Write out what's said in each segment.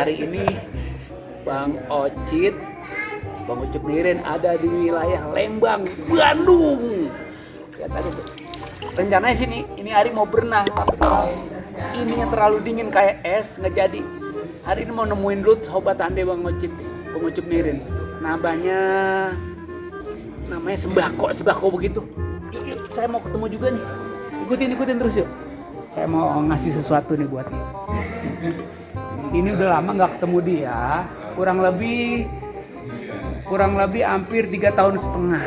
hari ini Bang Ocit, Bang Ucup Nirin ada di wilayah Lembang, Bandung. Ya tadi tuh. Rencananya sini ini hari mau berenang, tapi kalau ininya terlalu dingin kayak es nggak jadi. Hari ini mau nemuin dulu sobat ande Bang Ocit, Bang Ucup Nirin. Namanya sembako begitu. Yuk, saya mau ketemu juga nih. Ikutin terus yuk. Saya mau ngasih sesuatu nih buat dia. Ini udah lama nggak ketemu dia, kurang lebih hampir 3 tahun setengah,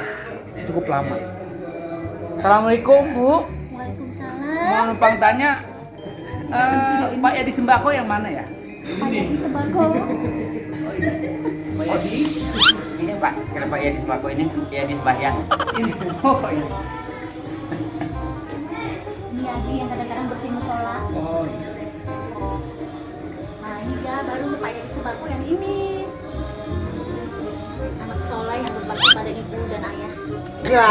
cukup lama. Assalamualaikum Bu. Waalaikumsalam. Mau numpang tanya, Pak Yadi Sembako yang mana ya? Pak Yadi Sembako. Pak Yadi? Ini Pak, kenapa Yadi Sembako ini Yadi Sembahyang? Ini. Oh iya. Ini Yadi yang kadang-kadang bersih musola. Oh iya. Nah ini dia baru Pak Yadi Sembako yang ini. Anak soleh yang berbakti pada ibu dan ayah. Ya.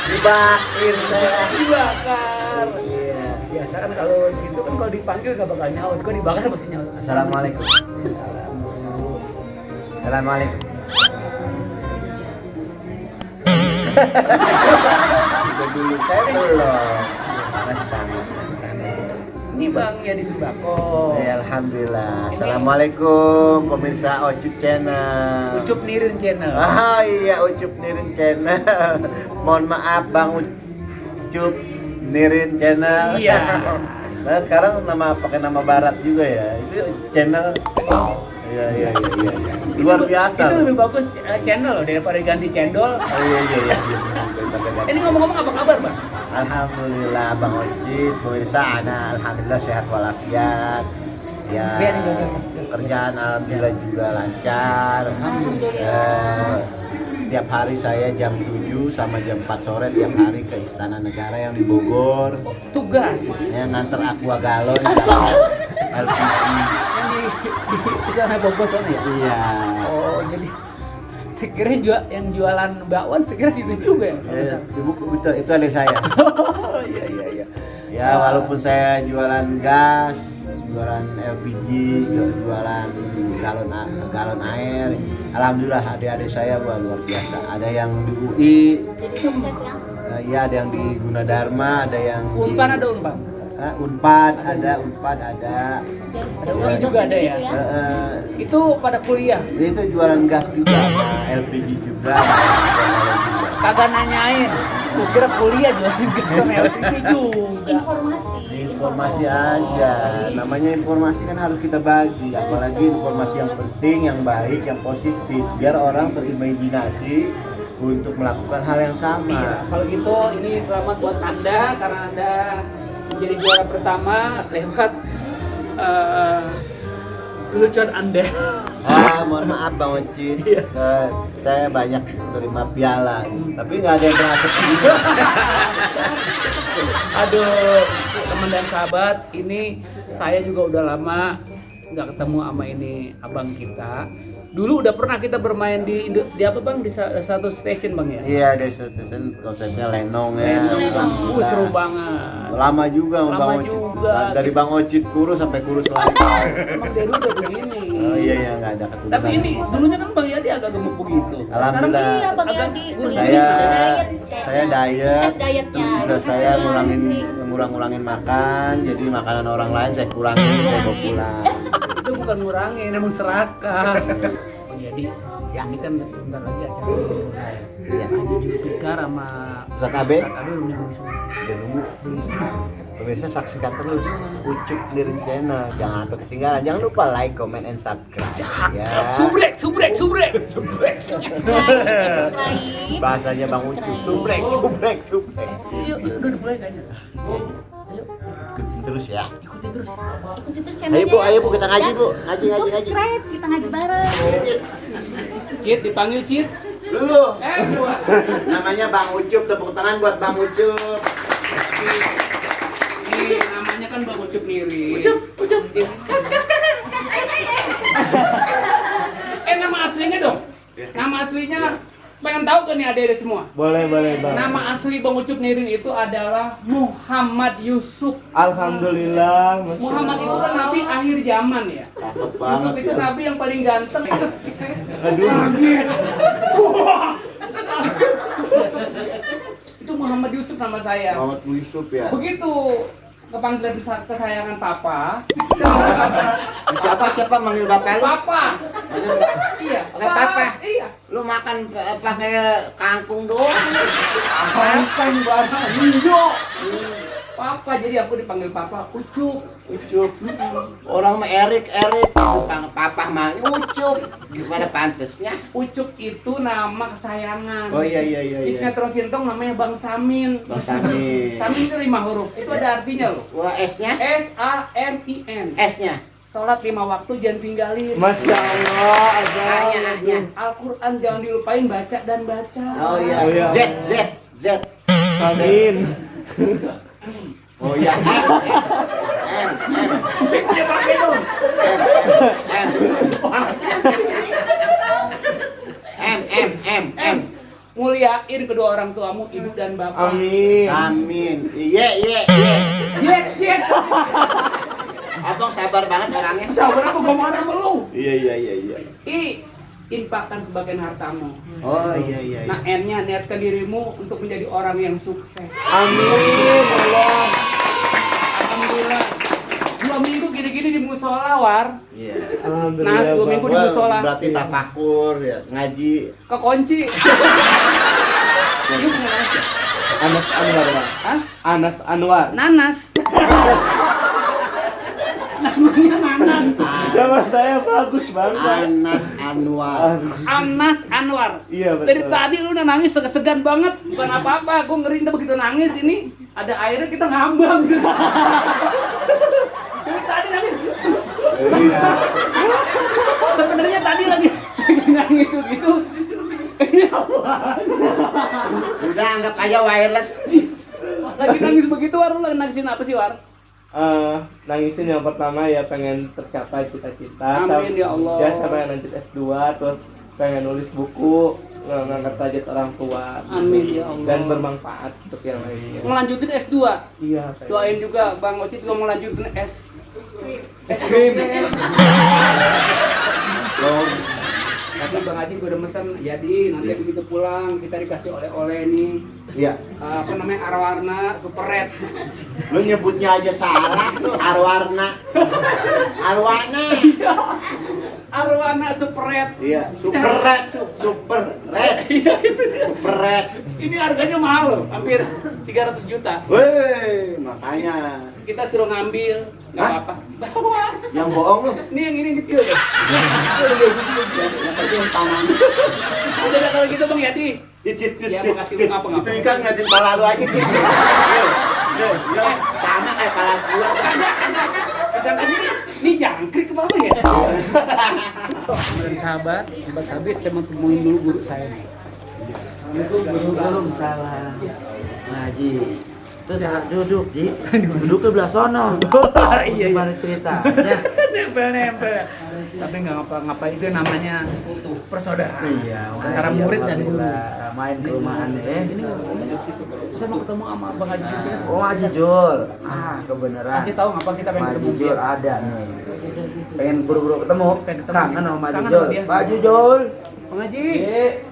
Dibakar saya. Dibakar. Iya. Biasa kan kalau di situ kan kalau dipanggil gak bakal nyaut, kalau dibakar pasti nyaut. Assalamualaikum. Assalamualaikum. Udah dulu saya belum. Ini Bang Yadi Sembako. Ya, alhamdulillah. Assalamualaikum pemirsa Ocit Channel. Ucup Nirin Channel. Ah iya, Ucup Nirin Channel. Mohon maaf Bang Ucup Nirin Channel. Iya. Nah sekarang pakai nama barat juga ya. Itu channel. Iya. Luar biasa. Itu lebih bagus channel loh daripada ganti cendol. Oh iya. Ini ngomong-ngomong apa kabar Bang? Alhamdulillah Bang Ocit, pemirsa ana alhamdulillah sehat walafiat. Ya, kerjaan alhamdulillah juga lancar. Alhamdulillah. Tiap hari saya jam 7 sama jam 4 sore tiap hari ke Istana Negara yang di Bogor. Tugas Ya, nganter aqua galon sama LPG. yang di sana Bogor sana ya? Iya. Oh jadi sekiranya yang jualan bakwan sekira situ juga ya? Betul, itu adik saya. Oh iya. Ya, walaupun saya jualan gas, jualan LPG, jualan galon air, alhamdulillah adik-adik saya luar biasa. Ada yang di UI, Jadi sukses ya. ya ada yang di Gunadarma, ada yang Unpan ada Unpan? Unpad ada. Ada Jadi UI juga ada ya? Itu pada kuliah? Itu jualan gas juga, LPG juga. Kagak nanyain, gue kira kuliah jualan gas sama LPG juga. Informasi aja, namanya informasi kan harus kita bagi, apalagi informasi yang penting, yang baik, yang positif, biar orang terimajinasi untuk melakukan hal yang sama. Iya, kalau gitu ini selamat buat Anda karena Anda menjadi juara pertama lewat lelucon Anda. Mohon maaf Bang Ocit, Iya. saya banyak terima piala, tapi nggak ada yang merasa juga. Aduh, teman dan sahabat, ini saya juga udah lama nggak ketemu sama ini abang kita. Dulu udah pernah kita bermain di apa Bang, di satu stasiun Bang ya? Iya, ada stasiun konsepnya Lenong ya. Seru banget. Lama juga Lama Bang Ocit. juga. Dari Bang Ocit kurus sampai kurus lagi. Emang dari dulu udah begini. Oh iya, nggak ada keturunan. Tapi ini dulunya kan Bang Yadi agak gemuk begitu. Alhamdulillah. Iya Bang agak Yadi. kurus. Saya diet, Sukses dietnya. terus juga saya ngurangin makan, jadi makanan orang lain saya kurangin, saya bawa pulang. Itu bukan ngurangin, emang serakah. Oh jadi ya ini kan sebentar lagi acara mulai. Iya. Haji Julfikar sama Ustaz AB? Ustaz Abe belum nyambung semua. Udah nunggu. Pemirsa saksikan terus Ucup Nirin Channel, jangan sampai ketinggalan. Jangan lupa like, comment, and subscribe. Ya. Subrek. Subscribe. Bahasanya Bang Ucup, subrek. Yuk, udah mulai kayaknya. Ayo, Ikutin terus ya. ikutin terus. Ikuti terus channelnya. Ayo Bu, kita ngaji Bu. Ngaji. Subscribe, kita ngaji bareng. Cit, dipanggil Cit. Dulu. Dua. Namanya Bang Ucup, tepuk tangan buat Bang Ucup. Ini namanya kan Bang Ucup Nirin. Ucup. Nama aslinya dong. Nama aslinya pengen tahu kan nih adik-adik semua? Boleh Bang. Nama asli Bang Ucup Nirin itu adalah Muhammad Yusuf. Alhamdulillah. Masya Muhammad itu kan Allah. nabi akhir zaman ya. Cakep Yusuf banget itu ya. nabi yang paling ganteng. Aduh. Kaget. Wah. Itu Muhammad Yusuf nama saya. Muhammad Yusuf ya. Begitu kepanggilan kesayangan papa. Siapa manggil bapak lu? Papa. Iya. Pakai papa? Iya. Lu makan pakai kangkung doang. Apa barang? Indo. Papa, jadi aku dipanggil Papa Ucup. Ucup. Orang mah Erik, papa mah Ucup. Gimana pantesnya? Ucup itu nama kesayangan. Oh iya. Di sinetron Sintong namanya Bang Samin. Bang Samin. Samin itu 5 huruf. Itu ada artinya loh. Wah, S-nya? S-A-M-I-N. S-nya? Sholat 5 waktu jangan tinggalin. Masya Allah. A-nya. Al-Quran jangan dilupain baca dan baca. Oh iya. Oh, iya. Z. Amin. Oh iya. Dia pakai dong. M. Muliain kedua orang tuamu, ibu dan bapak. Amin. Amin. Iya. Yes. Abang sabar banget orangnya. Sabar apa gua marah sama lu? Iya. Infakkan sebagian hartamu. Oh iya. Nah, N-nya niatkan dirimu untuk menjadi orang yang sukses. Amin. Allah. Alhamdulillah. 2 minggu gini-gini di musola, War. Iya. Alhamdulillah. Nah, 2 Bang. minggu di musola. Berarti tafakur ya, ngaji. Kekunci. Ini punya Nanas ya? Anas Anwar, Bang. Hah? Anas Anwar. Nanas. Namanya Nanas. Nama saya bagus banget. Anas Anwar. Anas Anwar. Iya, betul. Dari tadi lu udah nangis segan banget. Bukan apa-apa, gue ngeri ntar begitu nangis ini ada airnya kita ngambang. Dari tadi nangis. Iya. Sebenarnya tadi lagi nangis gitu. Ya Allah. Udah anggap aja wireless. Lagi nangis begitu, War, lu lagi nangisin apa sih, War? Nangisin yang pertama ya pengen tercapai cita-cita. Amin, ya Allah. Ya sampai lanjut S2 terus pengen nulis buku ngangkat derajat orang tua. Amin, ya Allah. Dan bermanfaat untuk yang lainnya. Ngelanjutin S2. Iya. Doain juga Bang Ocit juga mau lanjutin Es krim. Tapi Bang Haji gue udah mesen, jadi nanti begitu pulang kita dikasih oleh-oleh nih. Iya. Apa namanya, arwarna super red. Lu nyebutnya aja salah, lu Arwarna. Arwarna super red. Iya, super red. Super red. Ini harganya mahal loh, hampir 300 juta. Weh, makanya Kita suruh ngambil, nggak Hah? apa-apa. Bawa. yang bohong lu. Ini yang ini kecil ya. Yang kecil sama. Udah dah kalau gitu Bang Yadi. Cicit. Ya, makasih, lu ngapa-ngapa. Itu ikan ngeliatin pala lu aja. Cicit. Sama kayak pala gua. Misalkan ini jangkrik apa ya? Dan sahabat sabit saya mau temuin dulu guru saya nih. Waalaikumsalam. Ngaji. Terus duduk, Ji. Duduk di belah sono. Iya. Gimana ceritanya? Nempel. Tapi nggak ngapa-ngapa, itu namanya persaudaraan. Iya, Antara murid dan guru. Main ke rumahan Ini saya mau ketemu sama Bang Haji Jul. Oh, Haji Jul. Kebenaran. Kasih tahu ngapa kita pengen Haji ketemu Jul dia. ada nih. Pengen buru-buru ketemu. Pengen ketemu Kangen sih. sama Haji Kangen Jul. sama dia. Pak Haji Jul. Bang Haji.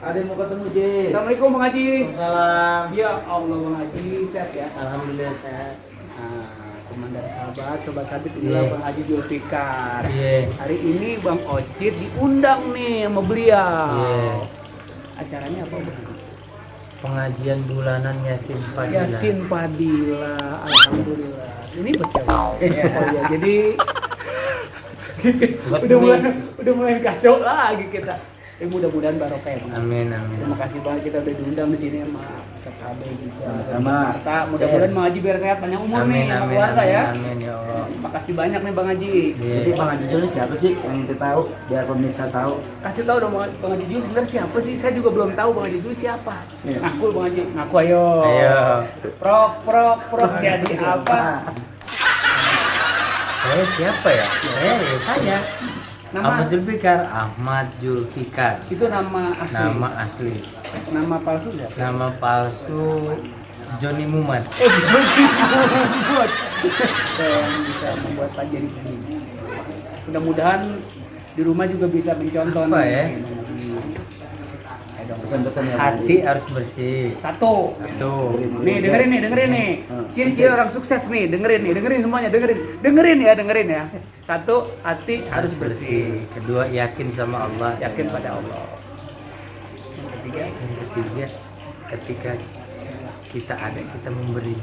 Ada yang mau ketemu, Ji. Assalamualaikum Bang Haji. Salam. Ya Allah Bang Haji, sehat ya. Alhamdulillah sehat. Nah, komandan sahabat, sobat sabit inilah Bang Haji Julfikar. Iya. Hari ini Bang Ocit diundang nih sama beliau. Iya. Acaranya apa Bang? Pengajian bulanan Yasin Fadilah. Yasin Fadila, alhamdulillah. Ini betul. Oh ya, jadi udah mulai kacau lagi kita. Tapi mudah-mudahan barokah ya. Bang. Amin. Terima kasih banget kita udah diundang di sini sama Ustaz Abe juga. Sama-sama. Jakarta. Mudah-mudahan Bang Haji biar sehat panjang umur nih sama keluarga ya. Amin ya Allah. Terima kasih banyak nih Bang Haji. Jadi Bang Haji Jul ini siapa sih yang kita tahu biar pemirsa tahu? Kasih tahu dong Bang Haji Jul sebenarnya siapa sih? Saya juga belum tahu Bang Haji Jul siapa. Iya. Ngaku Bang Haji, ngaku ayo. Prok jadi apa? Saya siapa ya? Saya. Nama Ahmad Zulfikar. Ahmad Zulfikar. itu nama asli. Nama asli. Nama palsu ya? Nama palsu Johnny Mumat. Buat saya yang bisa membuat pelajaran ini. Mudah-mudahan di rumah juga bisa mencontoh. Apa ya? Pesan-pesan ya. Hati harus bersih. Satu. Nih dengerin nih. Ciri-ciri orang sukses nih, dengerin semuanya, dengerin ya. Satu, hati harus bersih. Kedua, yakin sama Allah. Yakin pada Allah. Yang Ketiga, ketika kita ada, kita memberi.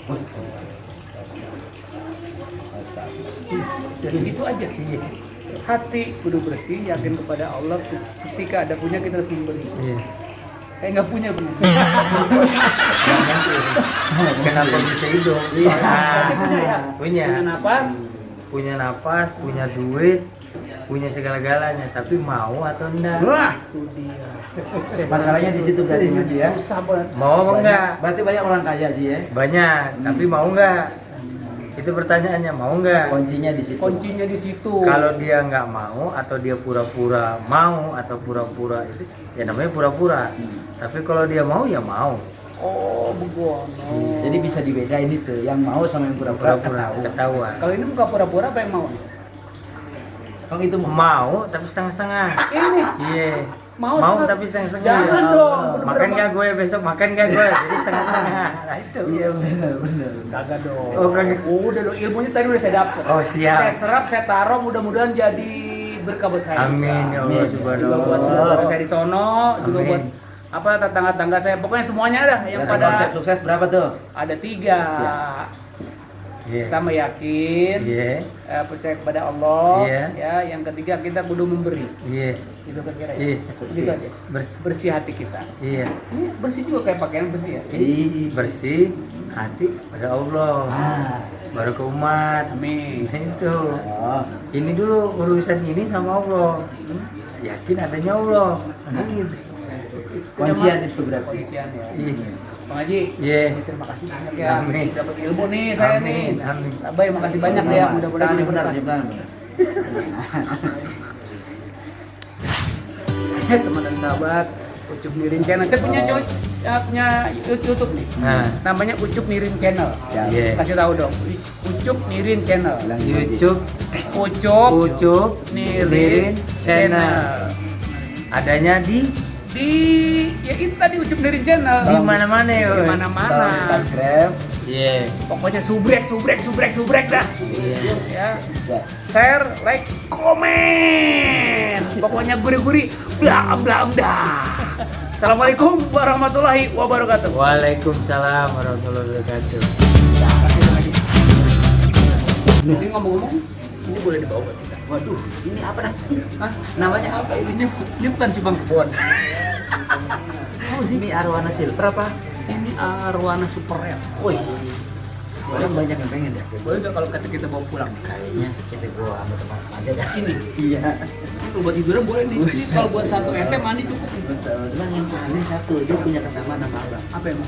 Jadi gitu aja. Hati kudu bersih, yakin kepada Allah. Ketika ada punya kita harus memberi. Iya. Saya nggak punya benar. Kenapa bisa hidup? Tapi punya ya. Punya. Punya napas. Punya punya duit, punya segala-galanya, tapi mau atau enggak? Itu dia. Sukses. Masalahnya di situ berarti Ji ya. Susah banget. Mau apa enggak? Berarti banyak orang kaya Ji ya. Banyak, tapi mau enggak? Itu pertanyaannya, mau enggak? Kuncinya di situ. Kuncinya di situ. Kalau dia nggak mau atau dia pura-pura mau atau pura-pura itu ya namanya pura-pura. Tapi kalau dia mau ya mau. Oh, begono. Jadi bisa dibedain itu yang mau sama yang pura-pura Pura-pura ketahuan. ketahuan. Kalau ini bukan pura-pura apa yang mau? Kang itu mau. Mau tapi setengah-setengah. Ini Iya. Mau Mau setengah- tapi setengah-setengah. jangan dong. Makan nggak gue besok, makan nggak gue, jadi setengah-setengah. Nah itu. Iya benar. Kagak dong. Oh, kagak. Udah dong, ilmunya tadi udah saya dapat. Oh, siap. Saya serap, saya taruh, mudah-mudahan jadi berkah buat saya. Amin ya Allah Juga subhanahu buat wa saudara ta'ala. saya di sono, juga Amin. buat apa tetangga-tetangga saya. Pokoknya semuanya ada yang Berarti pada konsep sukses berapa tuh? ada 3. Siap. Iya. Pertama yakin, Iya. percaya kepada Allah, Iya. ya. Yang ketiga kita kudu memberi. Iya. Gitu kan kira ya. Iya. Gitu aja. Bersih. Bersih hati kita. Iya. Ini bersih juga kayak pakaian bersih ya. Bersih hati pada Allah. Baru ke umat. Amin. Nah, itu. Oh, Ini dulu urusan ini sama Allah. Yakin adanya Allah. Nah, gitu. kuncian itu berarti. Kuncian ya. Iya. Bang Haji, Iya. terima kasih banyak ya. Amin. Dapat ilmu nih saya Amin, nih. amin. Abah makasih banyak ya. Mudah-mudahan Tangan ini benar, berkah. benar. Teman dan sahabat, Ucup Nirin Channel. Saya punya YouTube nih. Nah, Namanya Ucup Nirin Channel. Iya. Kasih tahu dong. Ucup Nirin Channel. YouTube Ucup Ucup Nirin Channel. adanya di Ya itu tadi Ucup Nirin Channel. mana-mana ya. Di mana-mana. Subscribe. Iya. Pokoknya subrek dah. Iya. Ya. Share, like, komen. Pokoknya gurih-gurih, blam dah. Assalamualaikum warahmatullahi wabarakatuh. Waalaikumsalam warahmatullahi wabarakatuh. Ini ngomong-ngomong, ini boleh dibawa buat kita. Waduh, ini apa dah? Hah? Namanya apa ini? Ini bukan Cibang Kebon. Ini arwana silver apa? Ini arwana super rare. Woi. Orang banyak yang pengen ya. Boleh nggak kalau kita bawa pulang? Kayaknya kita bawa sama teman aja dah. Ini. Iya. Ini buat hiburan boleh nih. Ini kalau buat satu mandi cukup. Cuman yang aneh satu, dia punya kesamaan sama abang. Apa emang?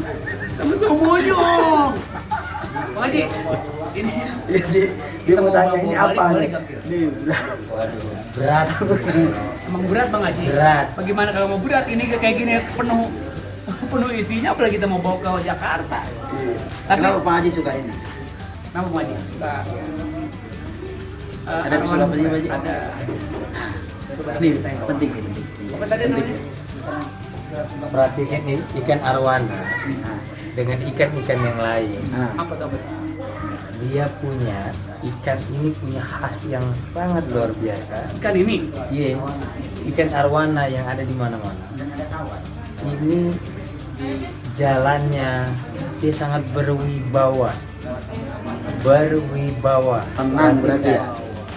Sama bonyong. Pak Haji, ini Iya sih. Dia mau tanya ini apa boleh nih? nggak, Kir? Nih, Waduh, berat. Emang berat Bang Haji? Berat. Bagaimana kalau mau berat? Ini kayak gini penuh isinya, apalagi kita mau bawa ke Jakarta. Tapi Kenapa Pak Haji suka ini? nama Bang Haji suka. Ada episode apa sih, Pak Haji? Ada. Nih, penting ini. Apa tadi namanya? Perhatikan ikan arwana dengan ikan-ikan yang lain. Nah, Apa tuh? Dia punya ikan ini punya khas yang sangat luar biasa. Ikan ini. Iya, ikan arwana yang ada di mana-mana. Ini jalannya dia sangat berwibawa. tenang berarti ya.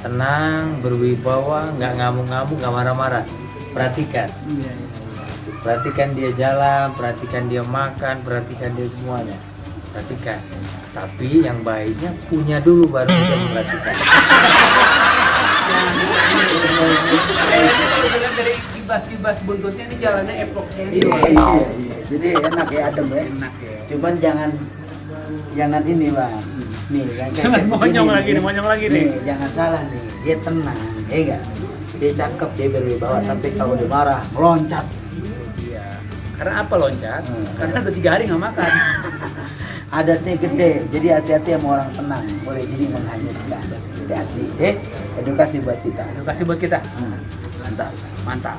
Tenang, berwibawa, nggak ngamuk-ngamuk, nggak marah-marah. Perhatikan. Perhatikan dia jalan, perhatikan dia makan, perhatikan dia semuanya. Perhatikan. Tapi yang baiknya punya dulu baru bisa memperhatikan. Kalau saya lihat dari kibas-kibas buntutnya ini jalannya epoch. Iya. Jadi enak ya adem ya. Enak ya. Cuman jangan ini Bang. Nih, yang kayak Jangan begini monyong lagi nih. Jangan salah nih. Dia tenang, ya enggak? dia cakep, dia berwibawa, tapi kalau dia marah meloncat. Iya. Karena apa loncat? Karena udah 3 hari nggak makan. Adatnya gede, jadi hati-hati sama orang tenang, boleh jadi menghanyutkan. Hati-hati, edukasi buat kita. Edukasi buat kita. Mantap. Mantap.